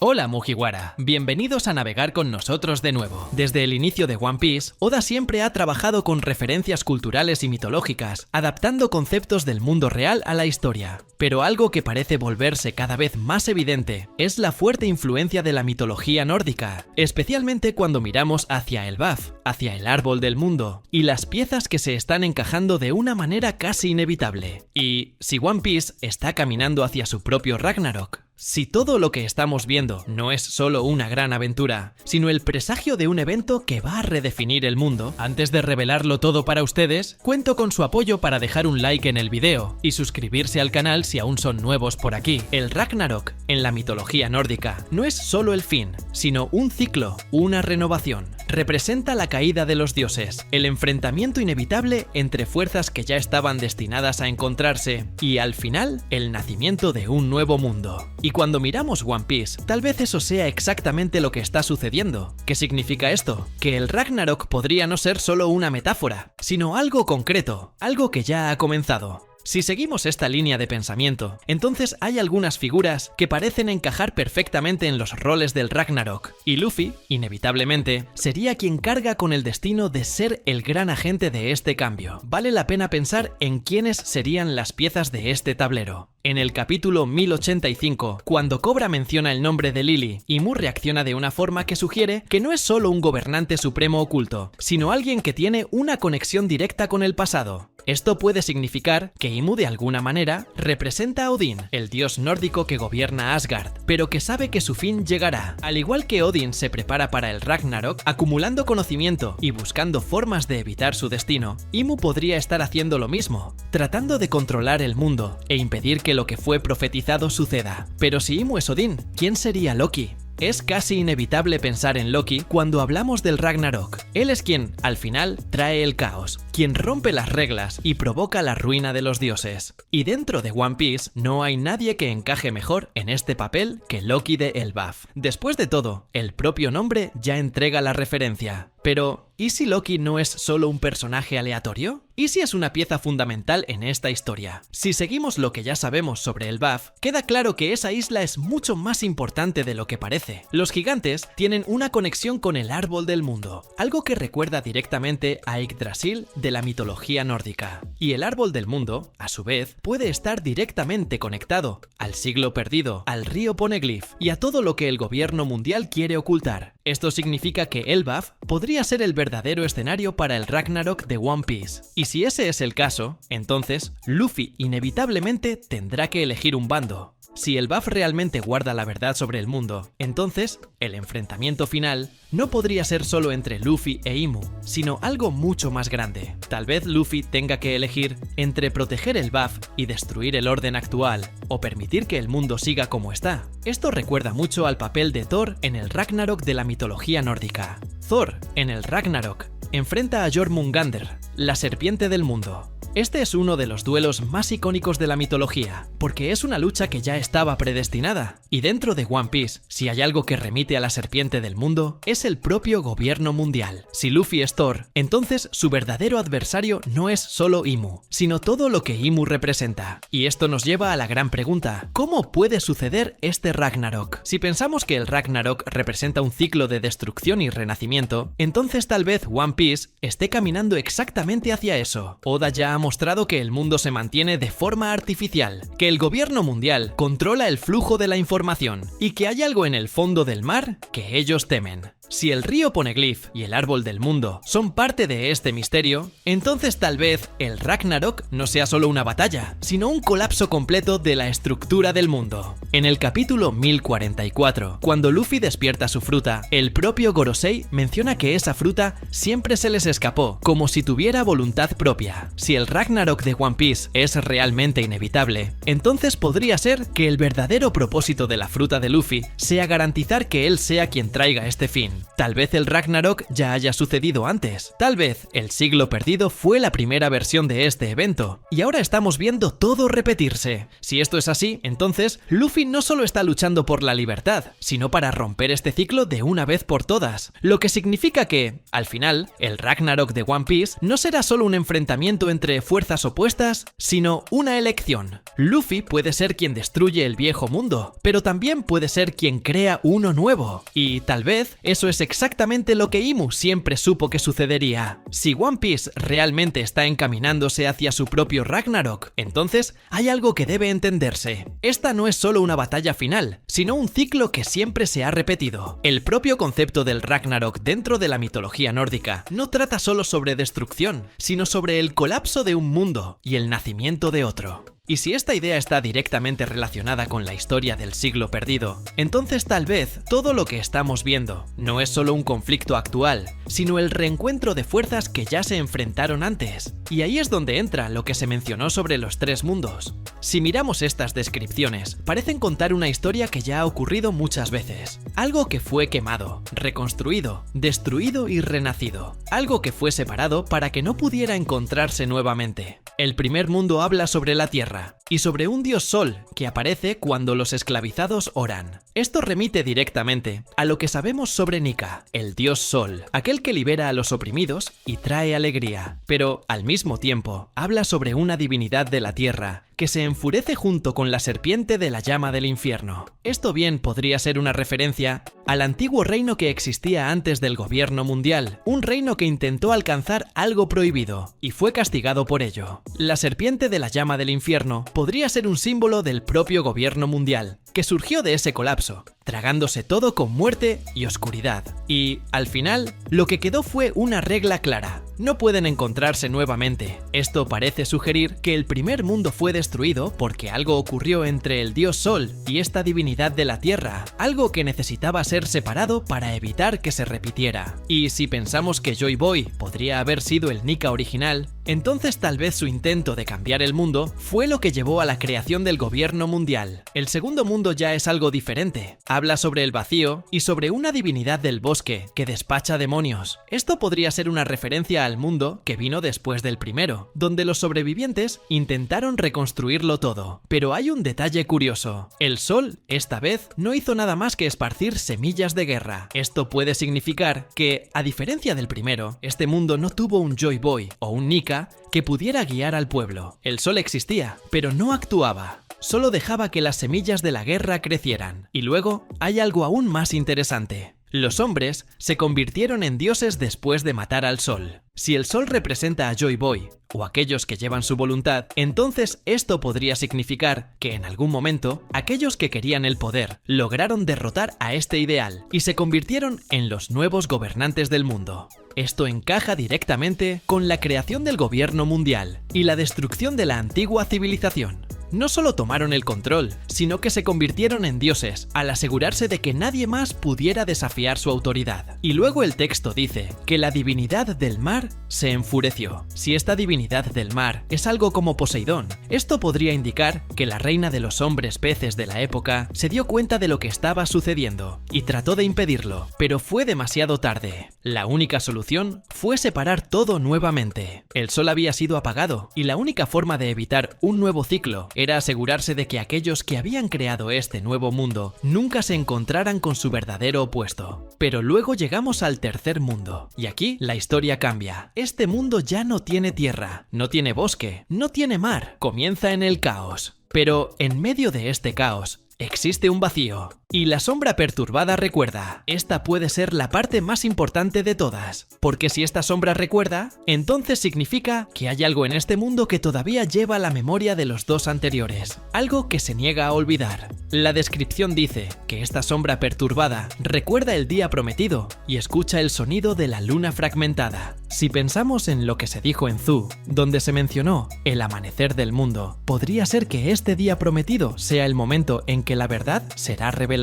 Hola Mugiwara, bienvenidos a navegar con nosotros de nuevo. Desde el inicio de One Piece, Oda siempre ha trabajado con referencias culturales y mitológicas, adaptando conceptos del mundo real a la historia. Pero algo que parece volverse cada vez más evidente es la fuerte influencia de la mitología nórdica, especialmente cuando miramos hacia el BAF, hacia el árbol del mundo, y las piezas que se están encajando de una manera casi inevitable. Y si One Piece está caminando hacia su propio Ragnarok, si todo lo que estamos viendo no es solo una gran aventura, sino el presagio de un evento que va a redefinir el mundo, antes de revelarlo todo para ustedes, cuento con su apoyo para dejar un like en el video y suscribirse al canal si aún son nuevos por aquí. El Ragnarok, en la mitología nórdica, no es solo el fin, sino un ciclo, una renovación. Representa la caída de los dioses, el enfrentamiento inevitable entre fuerzas que ya estaban destinadas a encontrarse y, al final, el nacimiento de un nuevo mundo. Y cuando miramos One Piece, tal vez eso sea exactamente lo que está sucediendo. ¿Qué significa esto? Que el Ragnarok podría no ser solo una metáfora, sino algo concreto, algo que ya ha comenzado. Si seguimos esta línea de pensamiento, entonces hay algunas figuras que parecen encajar perfectamente en los roles del Ragnarok, y Luffy, inevitablemente, sería quien carga con el destino de ser el gran agente de este cambio. Vale la pena pensar en quiénes serían las piezas de este tablero. En el capítulo 1085, cuando Cobra menciona el nombre de Lily, Imu reacciona de una forma que sugiere que no es solo un gobernante supremo oculto, sino alguien que tiene una conexión directa con el pasado. Esto puede significar que Imu de alguna manera representa a Odín, el dios nórdico que gobierna Asgard, pero que sabe que su fin llegará. Al igual que Odín se prepara para el Ragnarok, acumulando conocimiento y buscando formas de evitar su destino, Imu podría estar haciendo lo mismo, tratando de controlar el mundo e impedir que lo que fue profetizado suceda. Pero si Imu es Odín, ¿quién sería Loki? Es casi inevitable pensar en Loki cuando hablamos del Ragnarok. Él es quien, al final, trae el caos, quien rompe las reglas y provoca la ruina de los dioses. Y dentro de One Piece no hay nadie que encaje mejor en este papel que Loki de Elbaf. Después de todo, el propio nombre ya entrega la referencia. Pero, ¿y si Loki no es solo un personaje aleatorio? ¿Y si es una pieza fundamental en esta historia? Si seguimos lo que ya sabemos sobre el BAF, queda claro que esa isla es mucho más importante de lo que parece. Los gigantes tienen una conexión con el árbol del mundo, algo que recuerda directamente a Yggdrasil de la mitología nórdica. Y el árbol del mundo, a su vez, puede estar directamente conectado al siglo perdido, al río Poneglyph y a todo lo que el gobierno mundial quiere ocultar. Esto significa que Elbaf podría ser el verdadero escenario para el Ragnarok de One Piece. Y si ese es el caso, entonces Luffy inevitablemente tendrá que elegir un bando. Si el BAF realmente guarda la verdad sobre el mundo, entonces el enfrentamiento final no podría ser solo entre Luffy e Imu, sino algo mucho más grande. Tal vez Luffy tenga que elegir entre proteger el BAF y destruir el orden actual, o permitir que el mundo siga como está. Esto recuerda mucho al papel de Thor en el Ragnarok de la mitología nórdica. Thor, en el Ragnarok, enfrenta a Jormungandr, la serpiente del mundo. Este es uno de los duelos más icónicos de la mitología, porque es una lucha que ya estaba predestinada. Y dentro de One Piece, si hay algo que remite a la serpiente del mundo, es el propio gobierno mundial. Si Luffy es Thor, entonces su verdadero adversario no es solo Imu, sino todo lo que Imu representa. Y esto nos lleva a la gran pregunta: ¿cómo puede suceder este Ragnarok? Si pensamos que el Ragnarok representa un ciclo de destrucción y renacimiento, entonces tal vez One Piece esté caminando exactamente hacia eso. Oda ya ha mostrado que el mundo se mantiene de forma artificial, que el gobierno mundial controla el flujo de la información y que hay algo en el fondo del mar que ellos temen. Si el río Poneglyph y el árbol del mundo son parte de este misterio, entonces tal vez el Ragnarok no sea solo una batalla, sino un colapso completo de la estructura del mundo. En el capítulo 1044, cuando Luffy despierta su fruta, el propio Gorosei menciona que esa fruta siempre se les escapó, como si tuviera voluntad propia. Si el Ragnarok de One Piece es realmente inevitable, entonces podría ser que el verdadero propósito de la fruta de Luffy sea garantizar que él sea quien traiga este fin. Tal vez el Ragnarok ya haya sucedido antes. Tal vez el siglo perdido fue la primera versión de este evento. Y ahora estamos viendo todo repetirse. Si esto es así, entonces Luffy no solo está luchando por la libertad, sino para romper este ciclo de una vez por todas. Lo que significa que, al final, el Ragnarok de One Piece no será solo un enfrentamiento entre fuerzas opuestas, sino una elección. Luffy puede ser quien destruye el viejo mundo, pero también puede ser quien crea uno nuevo. Y tal vez eso es exactamente lo que Imu siempre supo que sucedería. Si One Piece realmente está encaminándose hacia su propio Ragnarok, entonces hay algo que debe entenderse. Esta no es solo una batalla final, sino un ciclo que siempre se ha repetido. El propio concepto del Ragnarok dentro de la mitología nórdica no trata solo sobre destrucción, sino sobre el colapso de un mundo y el nacimiento de otro. Y si esta idea está directamente relacionada con la historia del siglo perdido, entonces tal vez todo lo que estamos viendo no es solo un conflicto actual, sino el reencuentro de fuerzas que ya se enfrentaron antes. Y ahí es donde entra lo que se mencionó sobre los tres mundos. Si miramos estas descripciones, parecen contar una historia que ya ha ocurrido muchas veces. Algo que fue quemado, reconstruido, destruido y renacido. Algo que fue separado para que no pudiera encontrarse nuevamente. El primer mundo habla sobre la tierra y sobre un dios sol que aparece cuando los esclavizados oran. Esto remite directamente a lo que sabemos sobre Nika, el dios sol, aquel que libera a los oprimidos y trae alegría, pero al mismo tiempo habla sobre una divinidad de la tierra que se enfurece junto con la serpiente de la llama del infierno. Esto bien podría ser una referencia al antiguo reino que existía antes del gobierno mundial, un reino que intentó alcanzar algo prohibido y fue castigado por ello. La serpiente de la llama del infierno podría ser un símbolo del propio gobierno mundial, que surgió de ese colapso, tragándose todo con muerte y oscuridad. Y, al final, lo que quedó fue una regla clara: no pueden encontrarse nuevamente. Esto parece sugerir que el primer mundo fue destruido porque algo ocurrió entre el dios Sol y esta divinidad de la tierra, algo que necesitaba ser separado para evitar que se repitiera. Y si pensamos que Joy Boy podría haber sido el Nika original, entonces tal vez su intento de cambiar el mundo fue lo que llevó a la creación del gobierno mundial. El segundo mundo ya es algo diferente. Habla sobre el vacío y sobre una divinidad del bosque que despacha demonios. Esto podría ser una referencia al mundo que vino después del primero, donde los sobrevivientes intentaron reconstruirlo todo. Pero hay un detalle curioso. El sol, esta vez, no hizo nada más que esparcir semillas de guerra. Esto puede significar que, a diferencia del primero, este mundo no tuvo un Joy Boy o un Nika que pudiera guiar al pueblo. El sol existía, pero no actuaba. Solo dejaba que las semillas de la guerra crecieran. Y luego hay algo aún más interesante. Los hombres se convirtieron en dioses después de matar al sol. Si el sol representa a Joy Boy o aquellos que llevan su voluntad, entonces esto podría significar que en algún momento aquellos que querían el poder lograron derrotar a este ideal y se convirtieron en los nuevos gobernantes del mundo. Esto encaja directamente con la creación del gobierno mundial y la destrucción de la antigua civilización. No solo tomaron el control, sino que se convirtieron en dioses al asegurarse de que nadie más pudiera desafiar su autoridad. Y luego el texto dice que la divinidad del mar se enfureció. Si esta divinidad del mar es algo como Poseidón, esto podría indicar que la reina de los hombres peces de la época se dio cuenta de lo que estaba sucediendo y trató de impedirlo, pero fue demasiado tarde. La única solución fue separar todo nuevamente. El sol había sido apagado y la única forma de evitar un nuevo ciclo era asegurarse de que aquellos que habían creado este nuevo mundo nunca se encontraran con su verdadero opuesto. Pero luego llegamos al tercer mundo, y aquí la historia cambia. Este mundo ya no tiene tierra, no tiene bosque, no tiene mar, comienza en el caos. Pero en medio de este caos existe un vacío. Y la sombra perturbada recuerda. Esta puede ser la parte más importante de todas, porque si esta sombra recuerda, entonces significa que hay algo en este mundo que todavía lleva la memoria de los dos anteriores, algo que se niega a olvidar. La descripción dice que esta sombra perturbada recuerda el día prometido y escucha el sonido de la luna fragmentada. Si pensamos en lo que se dijo en Zu, donde se mencionó el amanecer del mundo, podría ser que este día prometido sea el momento en que la verdad será revelada.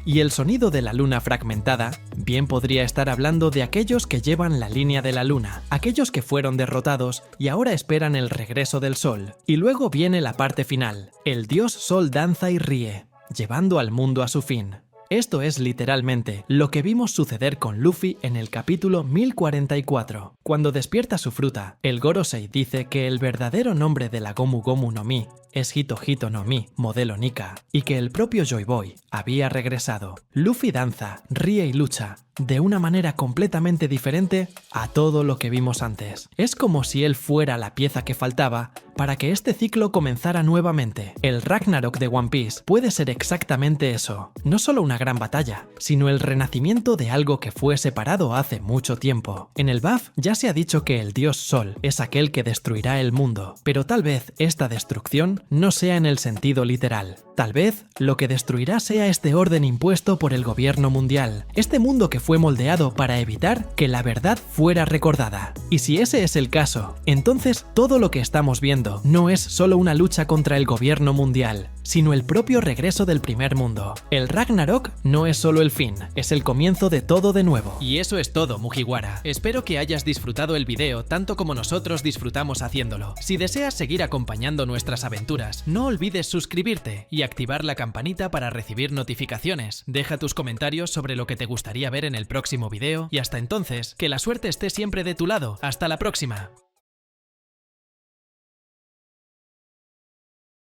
Y el sonido de la luna fragmentada bien podría estar hablando de aquellos que llevan la línea de la luna, aquellos que fueron derrotados y ahora esperan el regreso del sol. Y luego viene la parte final. El dios sol danza y ríe, llevando al mundo a su fin. Esto es literalmente lo que vimos suceder con Luffy en el capítulo 1044. Cuando despierta su fruta, el Gorosei dice que el verdadero nombre de la Gomu Gomu no Mi es Hito Hito no Mi, modelo Nika, y que el propio Joy Boy había regresado. Luffy danza, ríe y lucha de una manera completamente diferente a todo lo que vimos antes. Es como si él fuera la pieza que faltaba para que este ciclo comenzara nuevamente. El Ragnarok de One Piece puede ser exactamente eso, no solo una gran batalla, sino el renacimiento de algo que fue separado hace mucho tiempo. En el BAF ya se ha dicho que el dios Sol es aquel que destruirá el mundo, pero tal vez esta destrucción no sea en el sentido literal. Tal vez lo que destruirá sea este orden impuesto por el gobierno mundial, este mundo que fue moldeado para evitar que la verdad fuera recordada. Y si ese es el caso, entonces todo lo que estamos viendo no es solo una lucha contra el gobierno mundial, sino el propio regreso del primer mundo. El Ragnarok no es solo el fin, es el comienzo de todo de nuevo. Y eso es todo, Mugiwara. Espero que hayas disfrutado el video tanto como nosotros disfrutamos haciéndolo. Si deseas seguir acompañando nuestras aventuras, no olvides suscribirte y activar la campanita para recibir notificaciones. Deja tus comentarios sobre lo que te gustaría ver en el próximo video y hasta entonces, que la suerte esté siempre de tu lado. ¡Hasta la próxima!